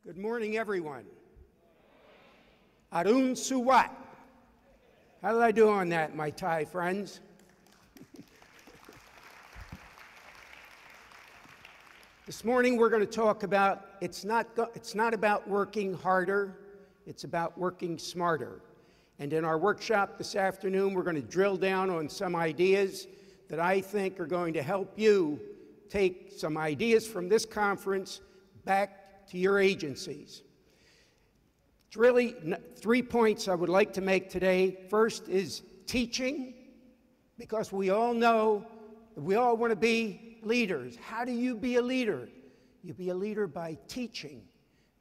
Good morning, everyone. Arun Suwat. How did I do on that, my Thai friends? This morning we're going to talk about, it's not about working harder, it's about working smarter. And in our workshop this afternoon, we're going to drill down on some ideas that I think are going to help you take some ideas from this conference back to your agencies. It's really 3 points I would like to make today. First is teaching, because we all know that we all want to be leaders. How do you be a leader? You be a leader by teaching.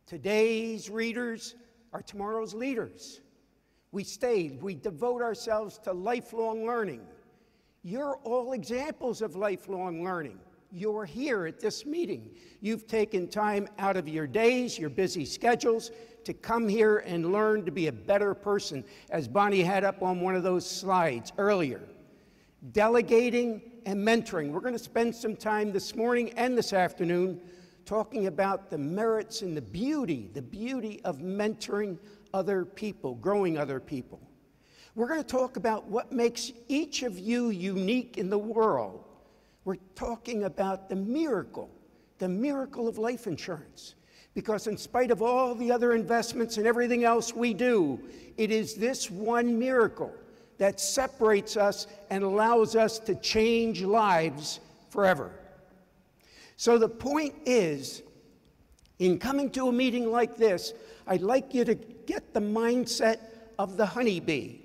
Today's readers are tomorrow's leaders. We devote ourselves to lifelong learning. You're all examples of lifelong learning. You're here at this meeting. You've taken time out of your days, your busy schedules, to come here and learn to be a better person, as Bonnie had up on one of those slides earlier. Delegating and mentoring. We're going to spend some time this morning and this afternoon talking about the merits and the beauty of mentoring other people, growing other people. We're going to talk about what makes each of you unique in the world. We're talking about the miracle of life insurance. Because in spite of all the other investments and everything else we do, it is this one miracle that separates us and allows us to change lives forever. So the point is, in coming to a meeting like this, I'd like you to get the mindset of the honeybee.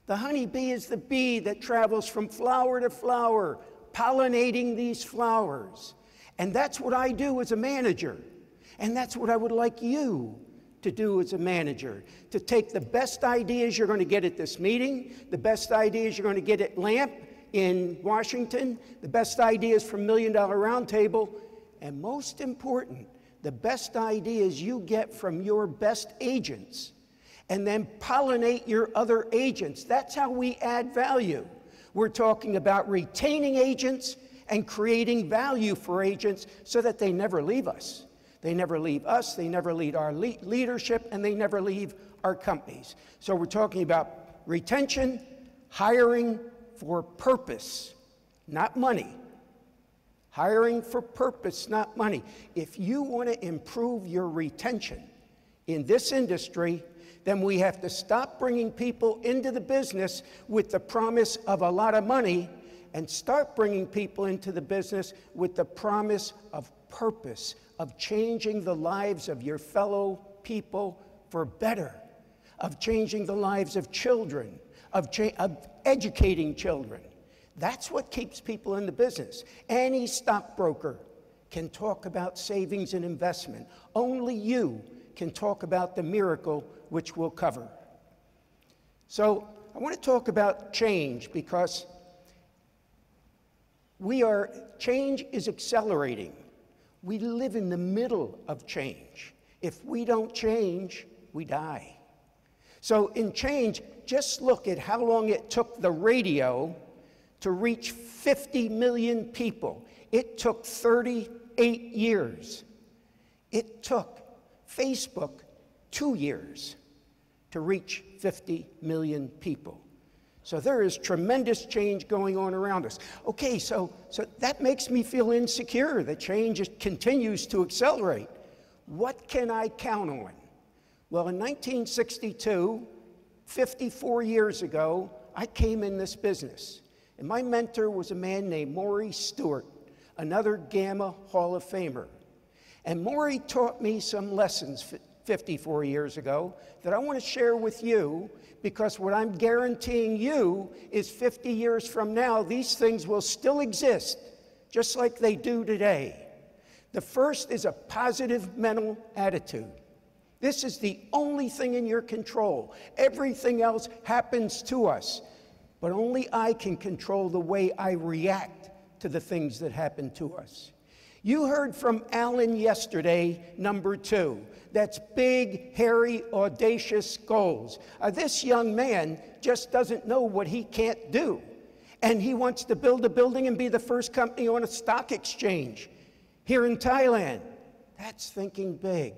The honeybee is the bee that travels from flower to flower, pollinating these flowers. And that's what I do as a manager. And that's what I would like you to do as a manager, to take the best ideas you're going to get at this meeting, the best ideas you're going to get at LAMP in Washington, the best ideas from $1 Million Roundtable, and most important, the best ideas you get from your best agents, and then pollinate your other agents. That's how we add value. We're talking about retaining agents and creating value for agents so that they never leave us. They never leave us, they never leave our leadership, and they never leave our companies. So we're talking about retention, hiring for purpose, not money. Hiring for purpose, not money. If you want to improve your retention in this industry, then we have to stop bringing people into the business with the promise of a lot of money and start bringing people into the business with the promise of purpose, of changing the lives of your fellow people for better, of changing the lives of children, of educating children. That's what keeps people in the business. Any stockbroker can talk about savings and investment. Only you can talk about the miracle, which we'll cover. So I want to talk about change, because change is accelerating. We live in the middle of change. If we don't change, we die. So in change, just look at how long it took the radio to reach 50 million people. It took 38 years. It took Facebook 2 years to reach 50 million people. So there is tremendous change going on around us. Okay, so that makes me feel insecure. The change continues to accelerate. What can I count on? Well, in 1962, 54 years ago, I came in this business. And my mentor was a man named Maury Stewart, another Gamma Hall of Famer. And Maury taught me some lessons 54 years ago that I want to share with you, because what I'm guaranteeing you is 50 years from now, these things will still exist, just like they do today. The first is a positive mental attitude. This is the only thing in your control. Everything else happens to us, but only I can control the way I react to the things that happen to us. You heard from Alan yesterday, number 2. That's big, hairy, audacious goals. This young man just doesn't know what he can't do. And he wants to build a building and be the first company on a stock exchange here in Thailand. That's thinking big.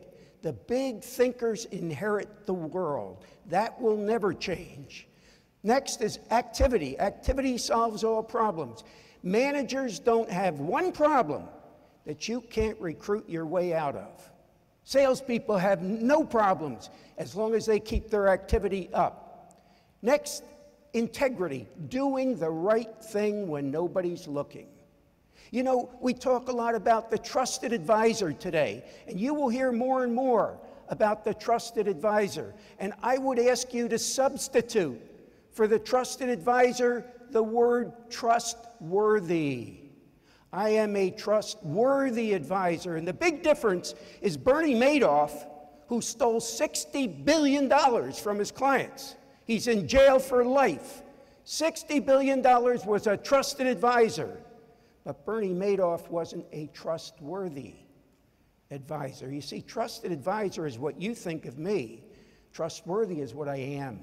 The big thinkers inherit the world. That will never change. Next is activity. Activity solves all problems. Managers don't have one problem that you can't recruit your way out of. Salespeople have no problems as long as they keep their activity up. Next, integrity, doing the right thing when nobody's looking. You know, we talk a lot about the trusted advisor today, and you will hear more and more about the trusted advisor. And I would ask you to substitute for the trusted advisor the word trustworthy. I am a trustworthy advisor. And the big difference is Bernie Madoff, who stole $60 billion from his clients. He's in jail for life. $60 billion was a trusted advisor. But Bernie Madoff wasn't a trustworthy advisor. You see, trusted advisor is what you think of me. Trustworthy is what I am.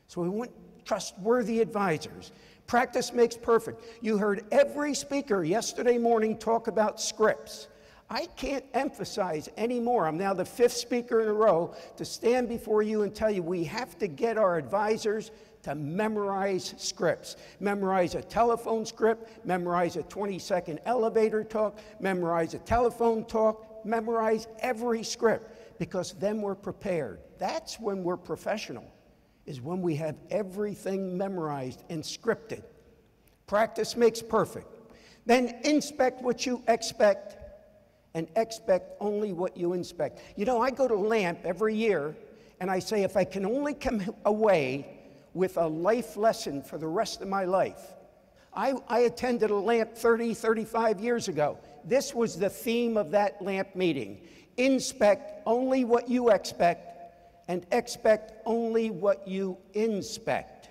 So we want trustworthy advisors. Practice makes perfect. You heard every speaker yesterday morning talk about scripts. I can't emphasize anymore. I'm now the 5th speaker in a row to stand before you and tell you we have to get our advisors to memorize scripts. Memorize a telephone script, memorize a 20-second elevator talk, memorize a telephone talk, memorize every script, because then we're prepared. That's when we're professional, is when we have everything memorized and scripted. Practice makes perfect. Then inspect what you expect and expect only what you inspect. You know, I go to LAMP every year and I say, if I can only come away with a life lesson for the rest of my life. I attended a LAMP 35 years ago. This was the theme of that LAMP meeting. Inspect only what you expect and expect only what you inspect.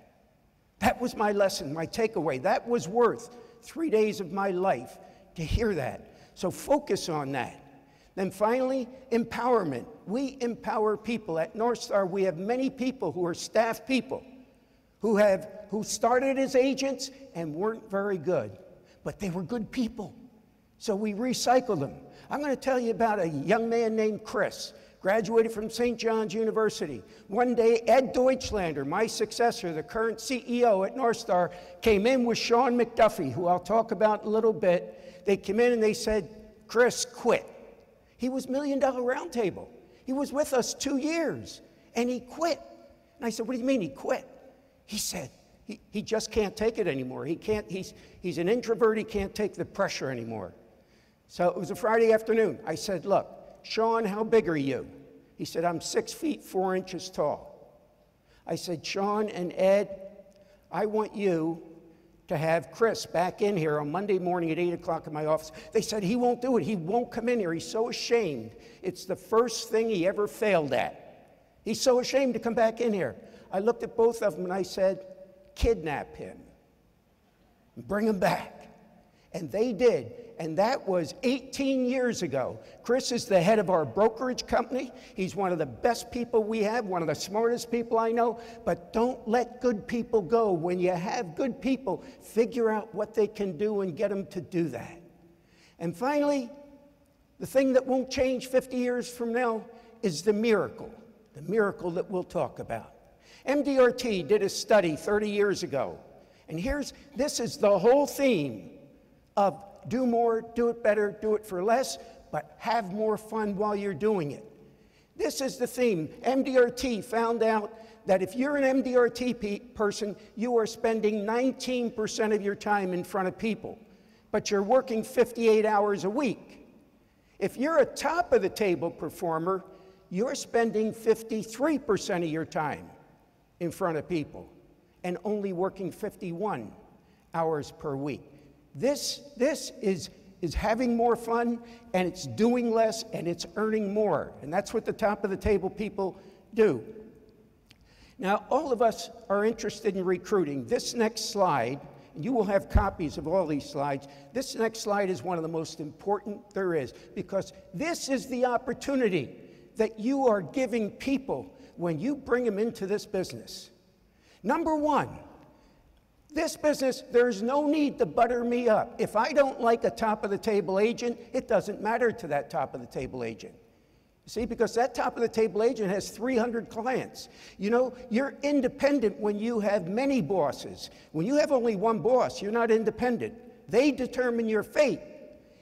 That was my lesson, my takeaway. That was worth 3 days of my life to hear that. So focus on that. Then finally, empowerment. We empower people. At North Star, we have many people who are staff people who started as agents and weren't very good, but they were good people. So we recycled them. I'm going to tell you about a young man named Chris, graduated from St. John's University. One day, Ed Deutschlander, my successor, the current CEO at North Star, came in with Sean McDuffie, who I'll talk about in a little bit. They came in and they said, Chris quit. He was $1 Million Roundtable. He was with us 2 years, and he quit. And I said, what do you mean he quit? He said, he just can't take it anymore. He's an introvert, he can't take the pressure anymore. So it was a Friday afternoon. I said, look, Sean, how big are you? He said, I'm 6 feet 4 inches tall. I said, Sean and Ed, I want you to have Chris back in here on Monday morning at 8 o'clock in my office. They said, he won't do it. He won't come in here. He's so ashamed. It's the first thing he ever failed at. He's so ashamed to come back in here. I looked at both of them and I said, kidnap him. Bring him back. And they did. And that was 18 years ago. Chris is the head of our brokerage company. He's one of the best people we have, one of the smartest people I know. But don't let good people go. When you have good people, figure out what they can do and get them to do that. And finally, the thing that won't change 50 years from now is the miracle that we'll talk about. MDRT did a study 30 years ago. And this is the whole theme of do more, do it better, do it for less, but have more fun while you're doing it. This is the theme. MDRT found out that if you're an MDRT person, you are spending 19% of your time in front of people, but you're working 58 hours a week. If you're a top of the table performer, you're spending 53% of your time in front of people and only working 51 hours per week. This is having more fun, and it's doing less, and it's earning more. And that's what the top of the table people do. Now, all of us are interested in recruiting. This next slide, and you will have copies of all these slides, this next slide is one of the most important there is, because this is the opportunity that you are giving people when you bring them into this business. Number one, this business, there's no need to butter me up. If I don't like a top-of-the-table agent, it doesn't matter to that top-of-the-table agent. See, because that top of the table agent has 300 clients. You know, you're independent when you have many bosses. When you have only one boss, you're not independent. They determine your fate.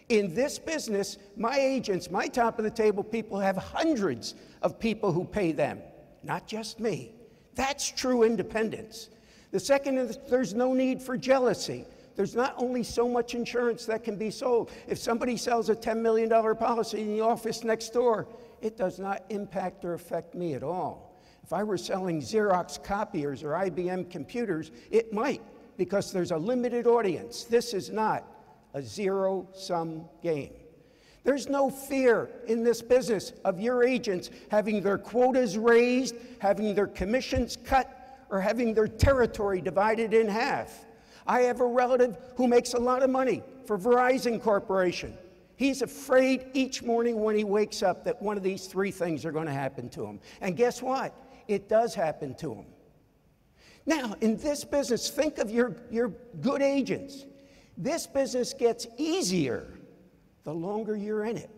In this business, my agents, my top of the table people have hundreds of people who pay them, not just me. That's true independence. The second is there's no need for jealousy. There's not only so much insurance that can be sold. If somebody sells a $10 million policy in the office next door, it does not impact or affect me at all. If I were selling Xerox copiers or IBM computers, it might, because there's a limited audience. This is not a zero-sum game. There's no fear in this business of your agents having their quotas raised, having their commissions cut, or having their territory divided in half. I have a relative who makes a lot of money for Verizon Corporation. He's afraid each morning when he wakes up that one of these three things are going to happen to him. And guess what? It does happen to him. Now, in this business, think of your good agents. This business gets easier the longer you're in it.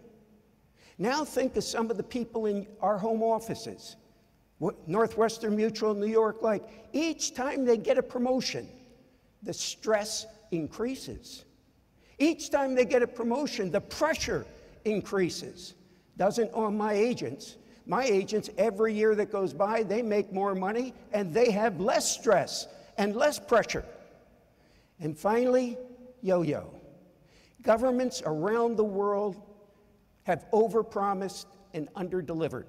Now think of some of the people in our home offices, Northwestern Mutual, New York Life. Each time they get a promotion, the stress increases. Each time they get a promotion, the pressure increases. Doesn't on my agents. My agents, every year that goes by, they make more money and they have less stress and less pressure. And finally, yo-yo. Governments around the world have overpromised and underdelivered.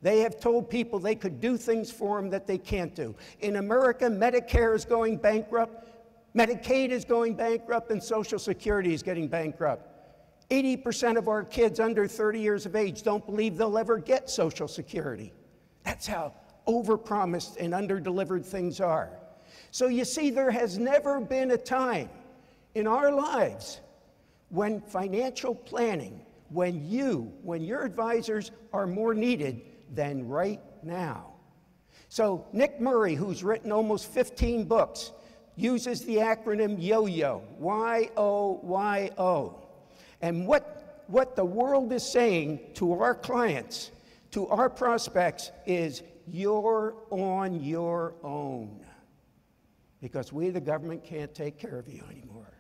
They have told people they could do things for them that they can't do. In America, Medicare is going bankrupt, Medicaid is going bankrupt, and Social Security is getting bankrupt. 80% of our kids under 30 years of age don't believe they'll ever get Social Security. That's how overpromised and underdelivered things are. So you see, there has never been a time in our lives when financial planning, when your advisors are more needed than right now. So Nick Murray, who's written almost 15 books, uses the acronym YOYO, Y-O-Y-O. And what the world is saying to our clients, to our prospects, is you're on your own. Because we, the government, can't take care of you anymore.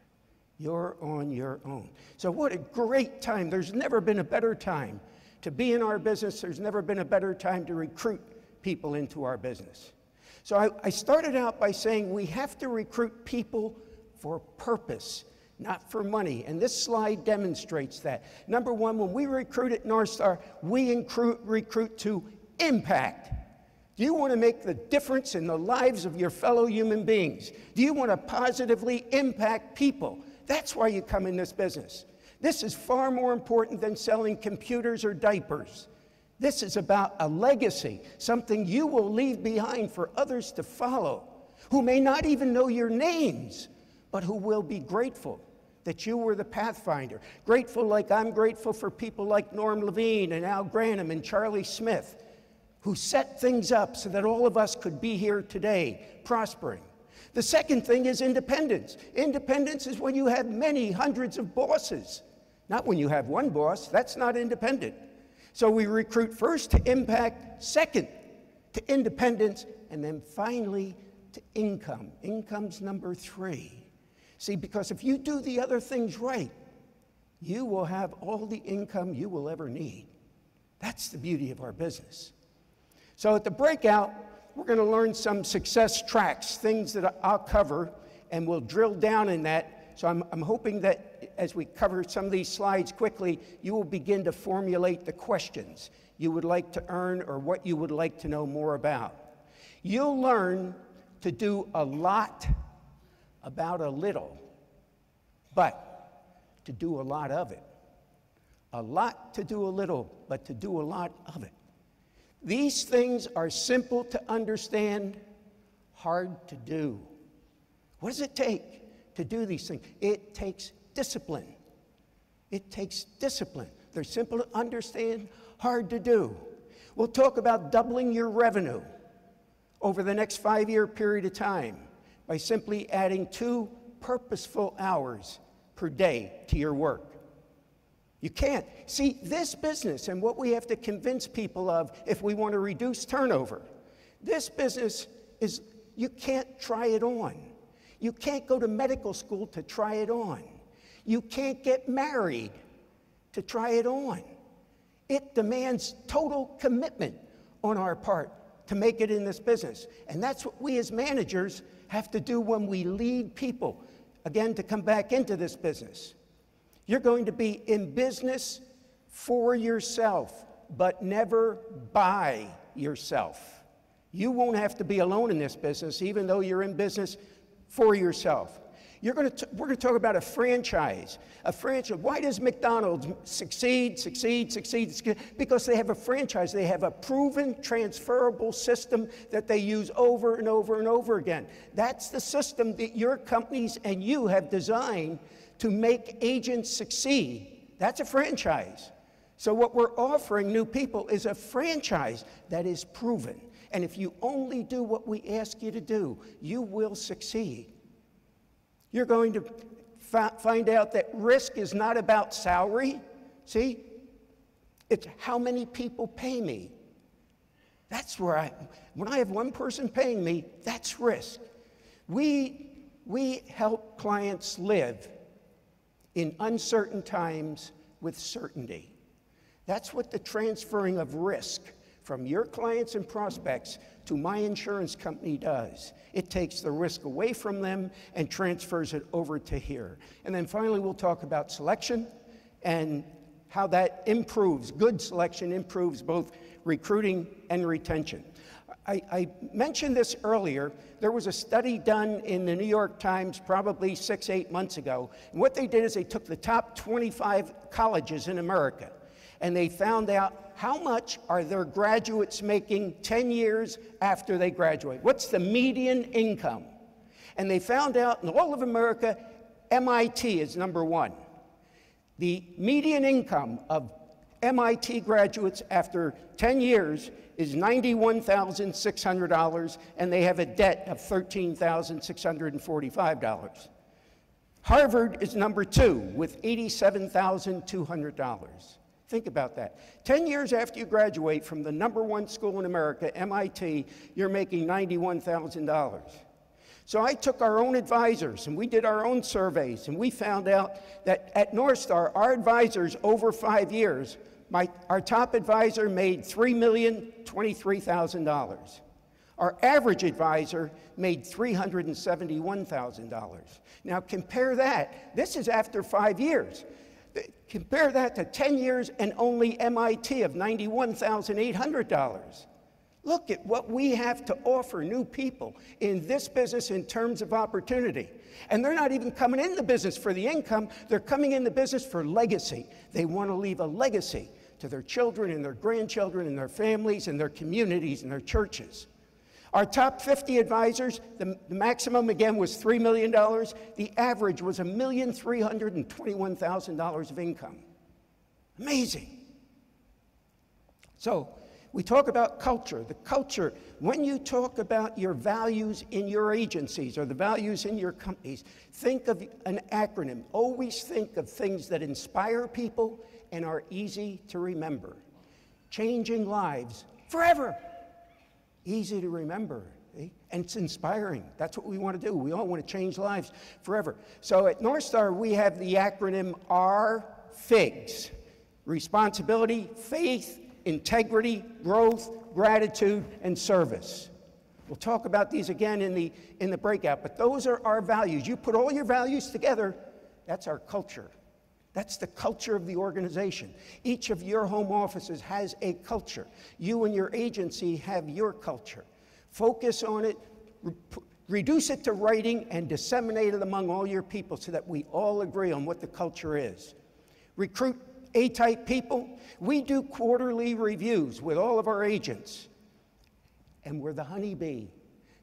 You're on your own. So what a great time. There's never been a better time to be in our business. There's never been a better time to recruit people into our business. So I started out by saying we have to recruit people for purpose, not for money. And this slide demonstrates that. Number one, when we recruit at North Star, we recruit to impact. Do you want to make the difference in the lives of your fellow human beings? Do you want to positively impact people? That's why you come in this business. This is far more important than selling computers or diapers. This is about a legacy, something you will leave behind for others to follow, who may not even know your names, but who will be grateful that you were the pathfinder. Grateful like I'm grateful for people like Norm Levine and Al Granum and Charlie Smith, who set things up so that all of us could be here today, prospering. The second thing is independence. Independence is when you have many hundreds of bosses, not when you have one boss. That's not independent. So we recruit first to impact, second to independence, and then finally to income. Income's number 3. See, because if you do the other things right, you will have all the income you will ever need. That's the beauty of our business. So at the breakout, we're going to learn some success tracks, things that I'll cover, and we'll drill down in that. So I'm hoping that as we cover some of these slides quickly, you will begin to formulate the questions you would like to earn or what you would like to know more about. You'll learn to do a lot about a little, but to do a lot of it. A lot to do a little, but to do a lot of it. These things are simple to understand, hard to do. What does it take to do these things? It takes discipline. It takes discipline. They're simple to understand, hard to do. We'll talk about doubling your revenue over the next 5-year period of time by simply adding 2 purposeful hours per day to your work. You can't. See, this business and what we have to convince people of if we want to reduce turnover, this business is, you can't try it on. You can't go to medical school to try it on. You can't get married to try it on. It demands total commitment on our part to make it in this business. And that's what we as managers have to do when we lead people, again, to come back into this business. You're going to be in business for yourself, but never by yourself. You won't have to be alone in this business, even though you're in business for yourself. We're going to talk about a franchise. A franchise. Why does McDonald's succeed? Because they have a franchise. They have a proven, transferable system that they use over and over and over again. That's the system that your companies and you have designed to make agents succeed. That's a franchise. So what we're offering new people is a franchise that is proven. And if you only do what we ask you to do, you will succeed. You're going to find out that risk is not about salary. See? It's how many people pay me. That's where when I have one person paying me, that's risk. We help clients live in uncertain times with certainty. That's what the transferring of risk from your clients and prospects to my insurance company does. It takes the risk away from them and transfers it over to here. And then finally, we'll talk about selection and how that improves, good selection improves both recruiting and retention. I mentioned this earlier. There was a study done in the New York Times probably 6-8 months ago. And what they did is they took the top 25 colleges in America, and they found out how much are their graduates making 10 years after they graduate. What's the median income? And they found out in all of America, MIT is number one. The median income of MIT graduates after 10 years is $91,600, and they have a debt of $13,645. Harvard is number two with $87,200. Think about that. 10 years after you graduate from the number one school in America, MIT, you're making $91,000. So I took our own advisors, and we did our own surveys, and we found out that at North Star, our advisors over 5 years, our top advisor made $3,023,000. Our average advisor made $371,000. Now compare that. This is after 5 years. Compare that to 10 years and only MIT of $91,800. Look at what we have to offer new people in this business in terms of opportunity. And they're not even coming in the business for the income. They're coming in the business for legacy. They want to leave a legacy to their children and their grandchildren and their families and their communities and their churches. Our top 50 advisors, the maximum again was $3 million. The average was $1,321,000 of income. Amazing. So we talk about culture. The culture, when you talk about your values in your agencies or the values in your companies, think of an acronym. Always think of things that inspire people and are easy to remember. Changing lives forever. Easy to remember, eh? And it's inspiring. That's what we want to do. We all want to change lives forever. So at North Star, we have the acronym RFIGS. Responsibility, faith, integrity, growth, gratitude, and service. We'll talk about these again in the breakout, but those are our values. You put all your values together, that's our culture. That's the culture of the organization. Each of your home offices has a culture. You and your agency have your culture. Focus on it, reduce it to writing, and disseminate it among all your people so that we all agree on what the culture is. Recruit A-type people. We do quarterly reviews with all of our agents, and we're the honeybee.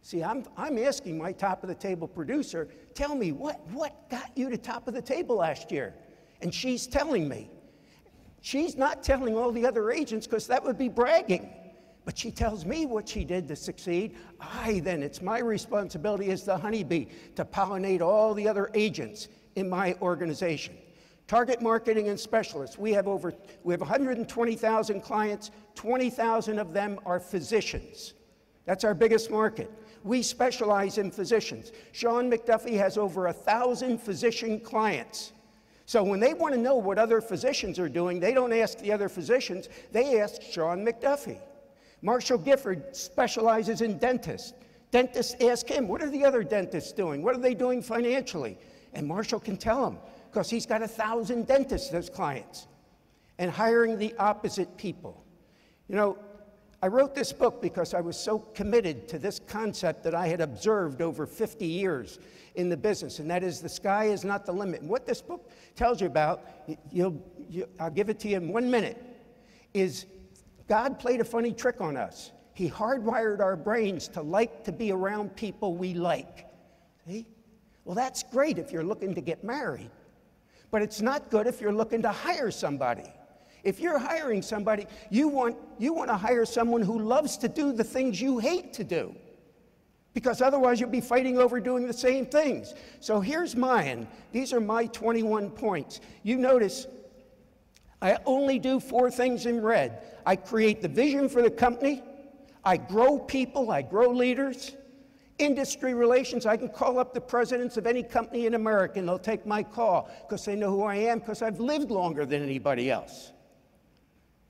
See, I'm asking my top-of-the-table producer, tell me, what got you to top of the table last year? And she's telling me. She's not telling all the other agents because that would be bragging. But she tells me what she did to succeed. Then it's my responsibility as the honeybee to pollinate all the other agents in my organization. Target marketing and specialists. We have 120,000 clients. 20,000 of them are physicians. That's our biggest market. We specialize in physicians. Sean McDuffie has over 1,000 physician clients. So when they want to know what other physicians are doing, they don't ask the other physicians, they ask Sean McDuffie. Marshall Gifford specializes in dentists. Dentists ask him, what are the other dentists doing? What are they doing financially? And Marshall can tell them, because he's got 1,000 dentists as clients. And hiring the opposite people. You know, I wrote this book because I was so committed to this concept that I had observed over 50 years in the business, and that is the sky is not the limit. And what this book tells you about, I'll give it to you in 1 minute, is God played a funny trick on us. He hardwired our brains to like to be around people we like. See? Well, that's great if you're looking to get married, but it's not good if you're looking to hire somebody. If you're hiring somebody, you want to hire someone who loves to do the things you hate to do, because otherwise you'll be fighting over doing the same things. So here's mine. These are my 21 points. You notice I only do 4 things in red. I create the vision for the company. I grow people. I grow leaders. Industry relations, I can call up the presidents of any company in America and they'll take my call because they know who I am, because I've lived longer than anybody else.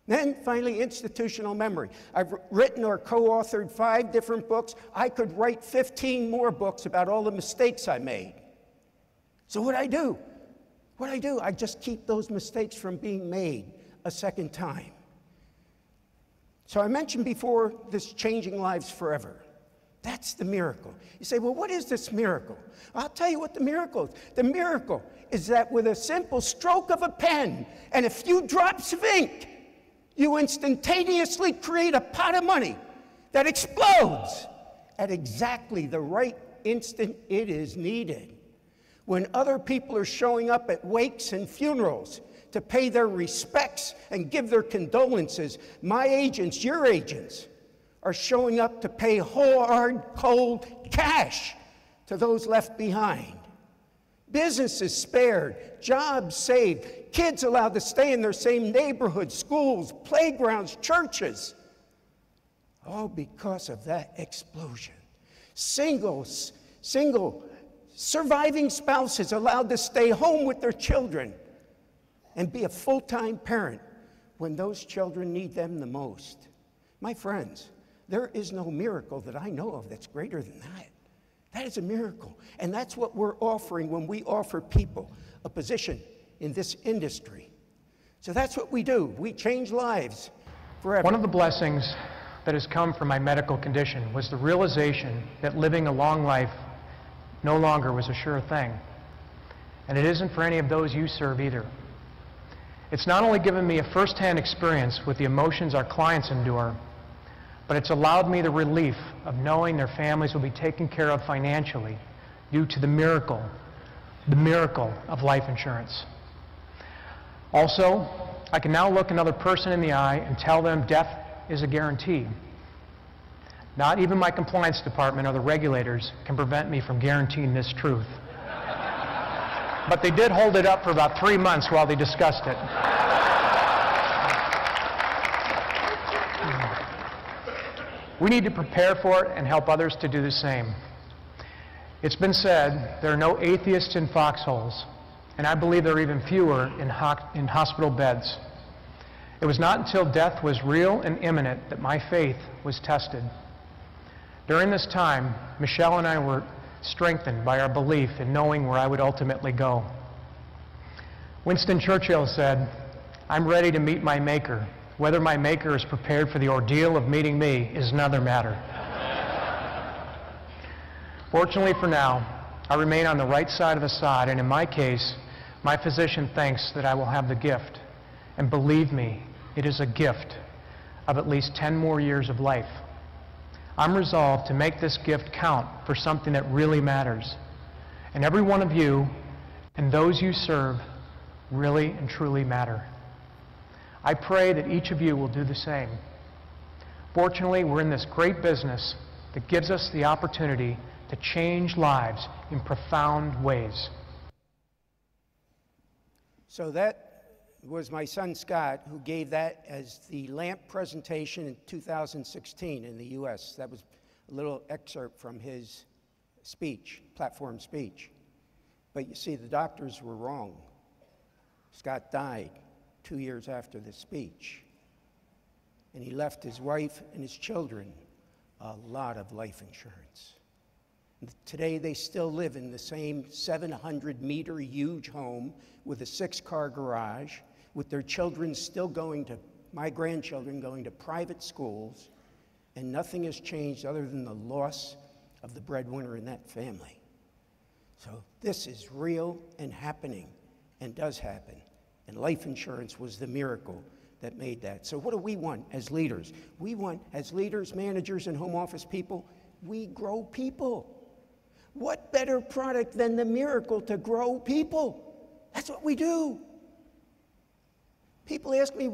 Then finally, institutional memory. I've written or co-authored 5 different books. I could write 15 more books about all the mistakes I made. So what I do, I just keep those mistakes from being made a second time. So I mentioned before this changing lives forever. That's the miracle. You say, well, what is this miracle? I'll tell you what the miracle is. The miracle is that with a simple stroke of a pen and a few drops of ink, you instantaneously create a pot of money that explodes at exactly the right instant it is needed. When other people are showing up at wakes and funerals to pay their respects and give their condolences, my agents, your agents, are showing up to pay hard, cold cash to those left behind. Businesses spared, jobs saved, kids allowed to stay in their same neighborhoods, schools, playgrounds, churches. All because of that explosion. Single surviving spouses allowed to stay home with their children and be a full-time parent when those children need them the most. My friends, there is no miracle that I know of that's greater than that. That is a miracle. And that's what we're offering when we offer people a position in this industry. So that's what we do. We change lives forever. One of the blessings that has come from my medical condition was the realization that living a long life no longer was a sure thing. And it isn't for any of those you serve either. It's not only given me a first-hand experience with the emotions our clients endure, but it's allowed me the relief of knowing their families will be taken care of financially due to the miracle of life insurance. Also, I can now look another person in the eye and tell them death is a guarantee. Not even my compliance department or the regulators can prevent me from guaranteeing this truth. But they did hold it up for about 3 months while they discussed it. We need to prepare for it and help others to do the same. It's been said there are no atheists in foxholes, and I believe there are even fewer in hospital beds. It was not until death was real and imminent that my faith was tested. During this time, Michelle and I were strengthened by our belief in knowing where I would ultimately go. Winston Churchill said, "I'm ready to meet my Maker. Whether my Maker is prepared for the ordeal of meeting me is another matter." Fortunately for now, I remain on the right side of the sod, and in my case, my physician thinks that I will have the gift. And believe me, it is a gift of at least 10 more years of life. I'm resolved to make this gift count for something that really matters. And every one of you and those you serve really and truly matter. I pray that each of you will do the same. Fortunately, we're in this great business that gives us the opportunity to change lives in profound ways. So that was my son Scott, who gave that as the LAMP presentation in 2016 in the US. That was a little excerpt from his speech, platform speech. But you see, the doctors were wrong. Scott died 2 years after the speech. And he left his wife and his children a lot of life insurance. And today they still live in the same 700-meter huge home with a 6-car garage, with their children still going to, my grandchildren going to private schools, and nothing has changed other than the loss of the breadwinner in that family. So this is real and happening, and does happen. And life insurance was the miracle that made that. So what do we want as leaders? We want, as leaders, managers, and home office people, we grow people. What better product than the miracle to grow people? That's what we do. People ask me,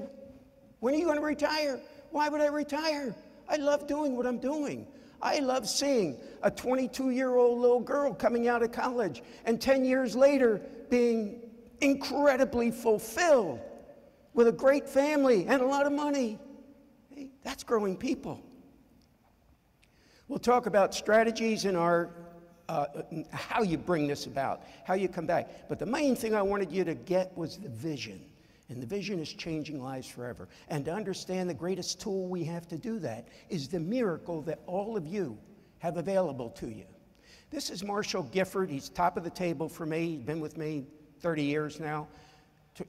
when are you going to retire? Why would I retire? I love doing what I'm doing. I love seeing a 22-year-old little girl coming out of college and 10 years later being incredibly fulfilled with a great family and a lot of money. Hey, that's growing people. We'll talk about strategies in our how you bring this about, how you come back. But the main thing I wanted you to get was the vision. And the vision is changing lives forever. And to understand the greatest tool we have to do that is the miracle that all of you have available to you. This is Marshall Gifford. He's top of the table for me. He's been with me 30 years now,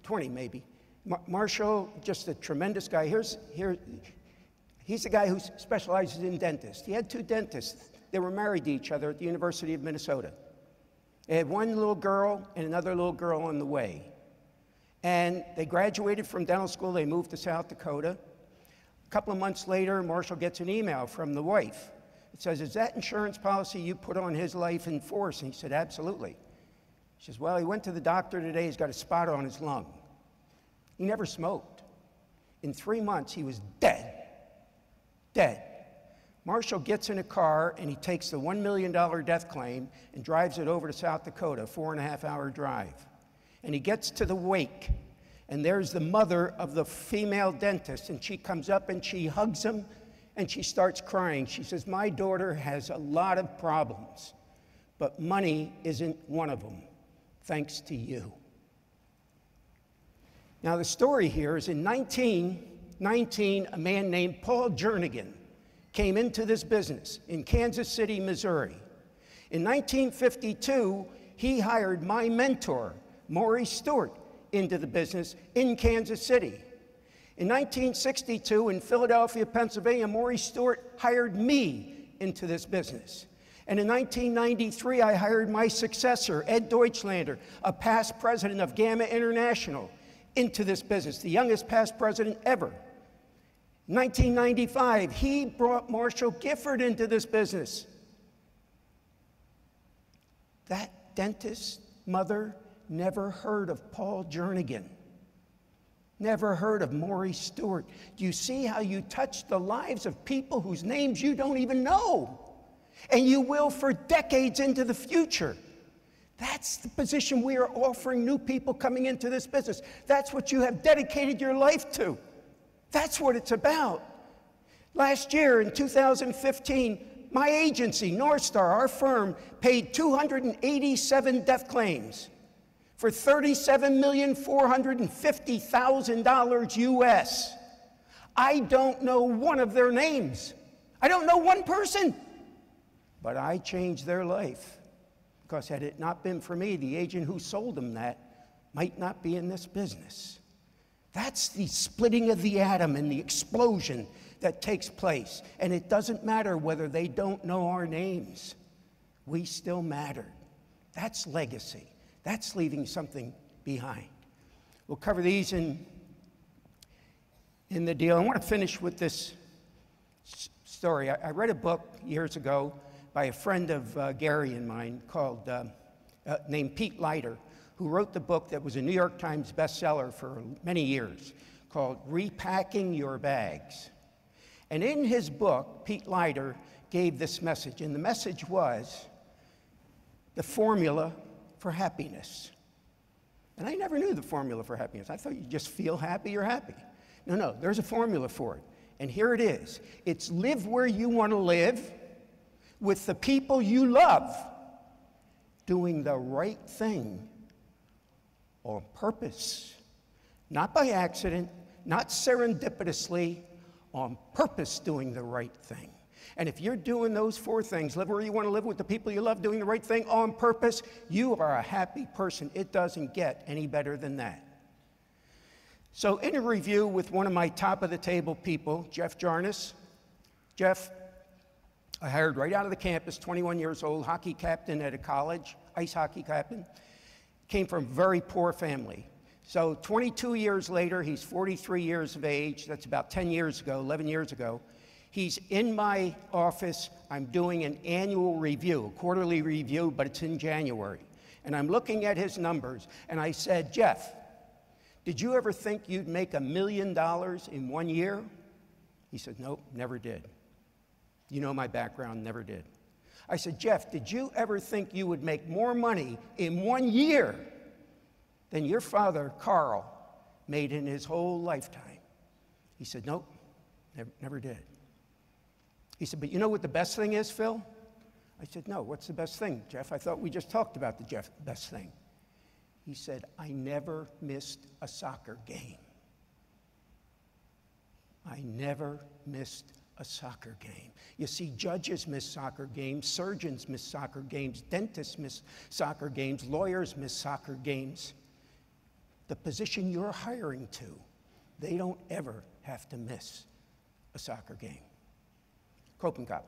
20 maybe. Marshall, just a tremendous guy. He's the guy who specializes in dentists. He had 2 dentists. They were married to each other at the University of Minnesota. They had one little girl and another little girl on the way. And they graduated from dental school. They moved to South Dakota. A couple of months later, Marshall gets an email from the wife. It says, "Is that insurance policy you put on his life in force?" And he said, "Absolutely." She says, "Well, he went to the doctor today. He's got a spot on his lung. He never smoked. In 3 months, he was dead. Dead." Marshall gets in a car and he takes the $1 million death claim and drives it over to South Dakota, 4.5-hour drive. And he gets to the wake, and there's the mother of the female dentist, and she comes up and she hugs him and she starts crying. She says, "My daughter has a lot of problems, but money isn't one of them, thanks to you." Now the story here is in 1919, a man named Paul Jernigan came into this business in Kansas City, Missouri. In 1952, he hired my mentor, Maurice Stewart, into the business in Kansas City. In 1962, in Philadelphia, Pennsylvania, Maurice Stewart hired me into this business. And in 1993, I hired my successor, Ed Deutschlander, a past president of Gamma International, into this business, the youngest past president ever. In 1995, he brought Marshall Gifford into this business. That dentist's mother never heard of Paul Jernigan, never heard of Maurice Stewart. Do you see how you touch the lives of people whose names you don't even know? And you will for decades into the future. That's the position we are offering new people coming into this business. That's what you have dedicated your life to. That's what it's about. Last year, in 2015, my agency, Northstar, our firm, paid 287 death claims for $37,450,000 US. I don't know one of their names. I don't know one person. But I changed their life. Because had it not been for me, the agent who sold them that might not be in this business. That's the splitting of the atom and the explosion that takes place. And it doesn't matter whether they don't know our names. We still matter. That's legacy. That's leaving something behind. We'll cover these in the deal. I want to finish with this story. I read a book years ago by a friend of Gary and mine named Pete Leiter, who wrote the book that was a New York Times bestseller for many years called Repacking Your Bags. And in his book, Pete Leiter gave this message, and the message was the formula for happiness. And I never knew the formula for happiness. I thought you just feel happy, you're happy. No, no, there's a formula for it. And here it is. It's live where you want to live, with the people you love, doing the right thing on purpose. Not by accident, not serendipitously, on purpose doing the right thing. And if you're doing those 4 things, live where you want to live with the people you love, doing the right thing on purpose, you are a happy person. It doesn't get any better than that. So in a review with one of my top-of-the-table people, Jeff Jarnes. Jeff, I hired right out of the campus, 21 years old, hockey captain at a college, ice hockey captain. Came from a very poor family. So 22 years later, he's 43 years of age. That's about 10 years ago, 11 years ago. He's in my office. I'm doing an annual review, a quarterly review, but it's in January. And I'm looking at his numbers, and I said, Jeff, did you ever think you'd make $1 million in 1 year? He said, nope, never did. You know my background, never did. I said, Jeff, did you ever think you would make more money in 1 year than your father, Carl, made in his whole lifetime? He said, nope, never did. He said, but you know what the best thing is, Phil? I said, no, what's the best thing, Jeff? I thought we just talked about the best thing. He said, I never missed a soccer game. I never missed a soccer game. You see, judges miss soccer games, surgeons miss soccer games, dentists miss soccer games, lawyers miss soccer games. The position you're hiring to, they don't ever have to miss a soccer game. Kopenkop.